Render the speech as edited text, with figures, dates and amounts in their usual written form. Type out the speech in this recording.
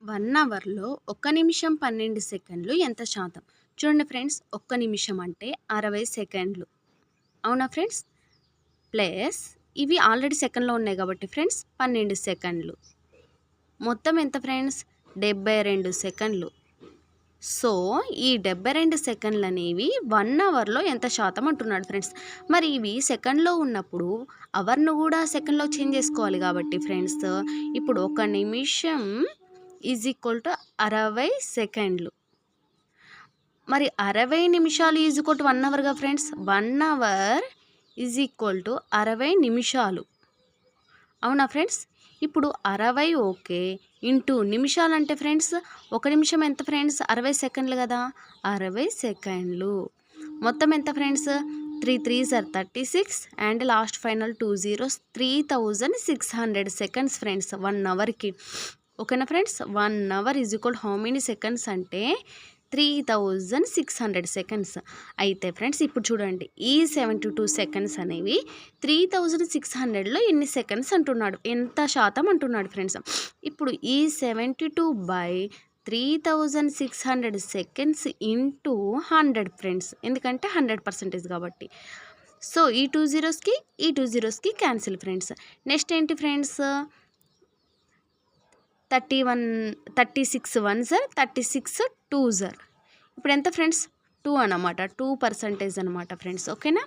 1 అవర్‌లో 1 నిమిషం 12 సెకండ్లు ఎంత శాతం? చూడండి ఫ్రెండ్స్, 1 నిమిషం అంటే 60 సెకండ్లు. అవునా ఫ్రెండ్స్? ప్లస్ ఇవి ఆల్రెడీ సెకండ్‌లో ఉన్నాయి కాబట్టి ఫ్రెండ్స్ 12 సెకండ్లు. మొత్తం ఎంత ఫ్రెండ్స్? 72 సెకండ్లు. సో, ఈ 72 సెకండ్లనేవి 1 అవర్‌లో ఎంత శాతం అంటున్నాడు ఫ్రెండ్స్. మరి ఇవి సెకండ్‌లో ఉన్నప్పుడు అవర్‌ను గూడా సెకండ్‌లో చేంజ్ చేసుకోవాలి కాబట్టి ఫ్రెండ్స్, ఇప్పుడు 1 నిమిషం = 60 సెకండ్లు. మరి 60 నిమిషాలు = 1 అవర్‌గా ఫ్రెండ్స్. 1 అవర్ = 60 నిమిషాలు. అవునా ఫ్రెండ్స్? ఇప్పుడు 60 ఓకే. ఇంటూ నిమిషాలంటే ఫ్రెండ్స్, 1 నిమిషం ఎంత ఫ్రెండ్స్? 60 సెకండ్లు కదా! 60 సెకండ్లు. మొత్తం ఎంత friends? 3 3s are 36 and last final 2 zeros 3600 seconds friends 1 అవర్‌కి. ఓకేనా friends? 1 hour how many seconds అంటే 3600 సెకండ్స్. అయితే ఫ్రెండ్స్ ఇప్పుడు చూడండి, ఈ 72 సెకండ్స్ అనేవి 3600లో ఎన్ని సెకండ్స్ అంటున్నాడు, ఎంత శాతం అంటున్నాడు ఫ్రెండ్స్. ఇప్పుడు ఈ 72/3600 సెకండ్స్ ఇంటూ 100 ఫ్రెండ్స్, ఎందుకంటే 100% కాబట్టి. సో ఈ 2 zeros ఈ 2 zeros క్యాన్సిల్ ఫ్రెండ్స్. నెక్స్ట్ ఏంటి ఫ్రెండ్స్? 36 1s 36 2s. ఇప్పుడు ఎంత ఫ్రెండ్స్? 2 అన్నమాట. 2% అన్నమాట ఫ్రెండ్స్. ఓకేనా?